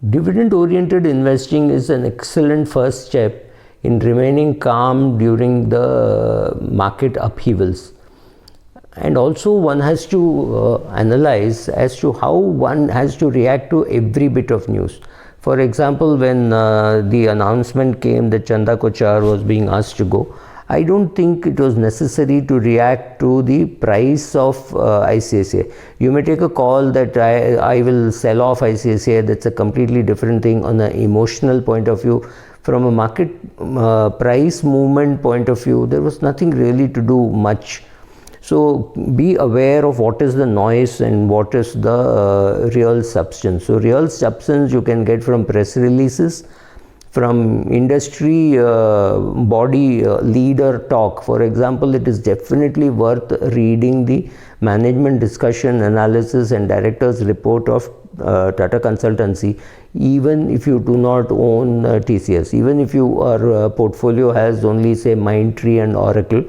Dividend oriented investing is an excellent first step in remaining calm during the market upheavals. And also one has to analyze as to how one has to react to every bit of news. For example, when the announcement came that Chanda Kochar was being asked to go, I don't think it was necessary to react to the price of ICICI. You may take a call that I will sell off ICICI. That's a completely different thing on an emotional point of view. From a market price movement point of view, there was nothing really to do much. So be aware of what is the noise and what is the real substance. So real substance you can get from press releases, from industry body leader talk. For example, it is definitely worth reading the management discussion analysis and director's report of Tata Consultancy, even if you do not own TCS, even if your portfolio has only say Mindtree and Oracle.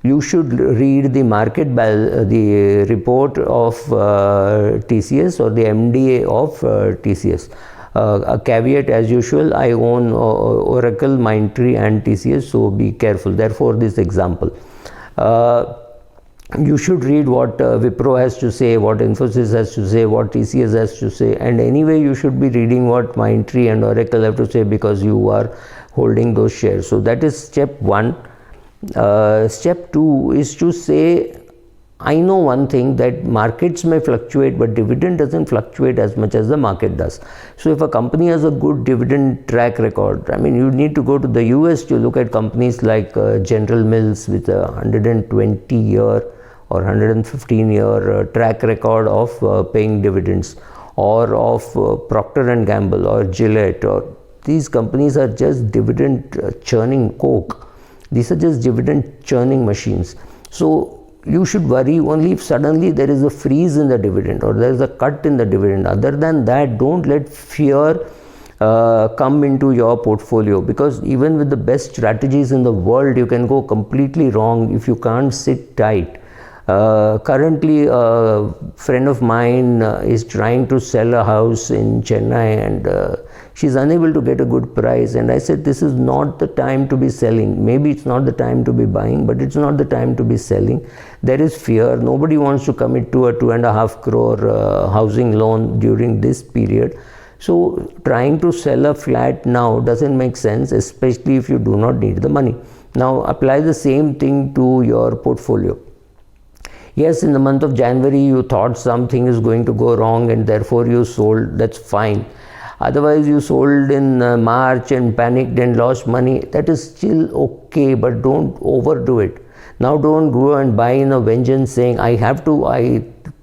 You should read the the report of TCS or the MDA of TCS. A caveat as usual, I own Oracle, Mindtree and TCS, so be careful. Therefore, this example. You should read what Wipro has to say, what Infosys has to say, what TCS has to say, and anyway you should be reading what Mindtree and Oracle have to say because you are holding those shares. So that is step one. Step two is to say, I know one thing, that markets may fluctuate, but dividend doesn't fluctuate as much as the market does. So if a company has a good dividend track record, I mean, you need to go to the US to look at companies like General Mills with a 120-year or 115-year track record of paying dividends, or of Procter and Gamble or Gillette, or these companies are just dividend churning Coke. These are just dividend churning machines. So you should worry only if suddenly there is a freeze in the dividend or there is a cut in the dividend. Other than that, don't let fear come into your portfolio, because even with the best strategies in the world, you can go completely wrong if you can't sit tight. Currently, a friend of mine is trying to sell a house in Chennai, and she's unable to get a good price. And I said, this is not the time to be selling. Maybe it's not the time to be buying, but it's not the time to be selling. There is fear. Nobody wants to commit to a 2.5 crore housing loan during this period. So trying to sell a flat now doesn't make sense, especially if you do not need the money. Now apply the same thing to your portfolio. Yes, in the month of January, you thought something is going to go wrong and therefore you sold. That's fine. Otherwise, you sold in March and panicked and lost money. That is still okay, but don't overdo it. Now don't go and buy in a vengeance saying, I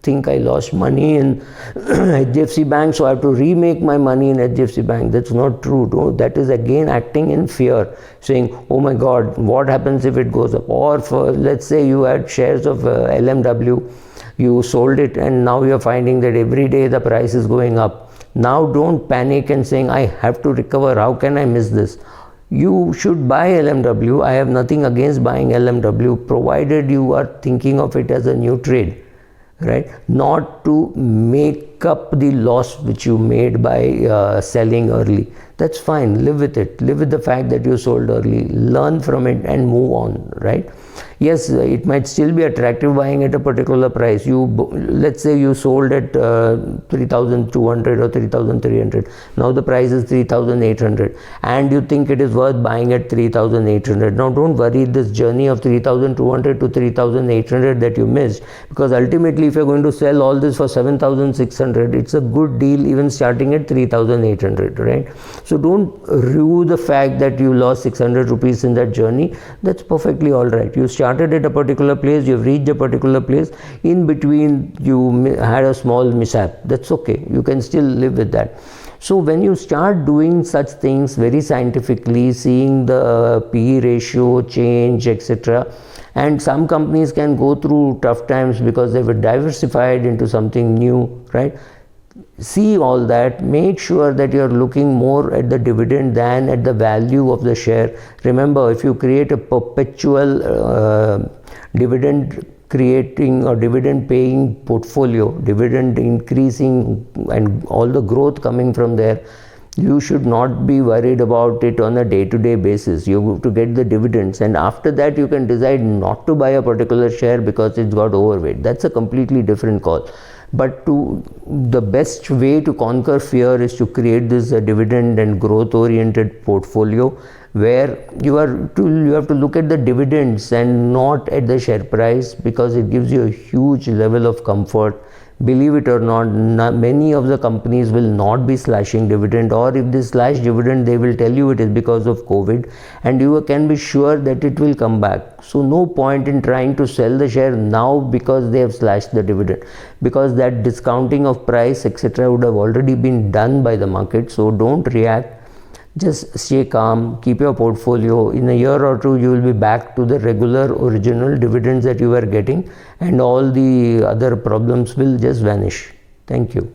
think I lost money in HDFC Bank, so I have to remake my money in HDFC Bank. That's not true. No, that is again acting in fear, saying, oh my God, what happens if it goes up? Or for, let's say you had shares of LMW, you sold it and now you're finding that every day the price is going up. Now don't panic and saying, I have to recover. How can I miss this? You should buy LMW. I have nothing against buying LMW, provided you are thinking of it as a new trade, right? Not to make up the loss which you made by selling early. That's fine. Live with it. Live with the fact that you sold early. Learn from it and move on, right? Yes, it might still be attractive buying at a particular price. Let's say you sold at 3,200 or 3,300. Now the price is 3,800 and you think it is worth buying at 3,800. Now don't worry this journey of 3,200 to 3,800 that you missed, because ultimately if you're going to sell all this for 7,600, it's a good deal even starting at 3,800, right? So don't rue the fact that you lost 600 rupees in that journey. That's perfectly all right. You started at a particular place, you've reached a particular place, in between you had a small mishap. That's okay. You can still live with that. So when you start doing such things very scientifically, seeing the PE ratio change, etc., and some companies can go through tough times because they were diversified into something new, right? See all that, make sure that you're looking more at the dividend than at the value of the share. Remember, if you create a perpetual dividend creating a dividend paying portfolio, dividend increasing and all the growth coming from there, you should not be worried about it on a day-to-day basis. You have to get the dividends, and after that you can decide not to buy a particular share because it's got overweight. That's a completely different call. But the best way to conquer fear is to create this dividend and growth oriented portfolio, where you have to look at the dividends and not at the share price, because it gives you a huge level of comfort. Believe it or not, many of the companies will not be slashing dividend, or if they slash dividend, they will tell you it is because of COVID, and you can be sure that it will come back. So no point in trying to sell the share now because they have slashed the dividend, because that discounting of price etc. would have already been done by the market. So don't react. Just stay calm, keep your portfolio. In a year or two, you will be back to the regular original dividends that you were getting, and all the other problems will just vanish. Thank you.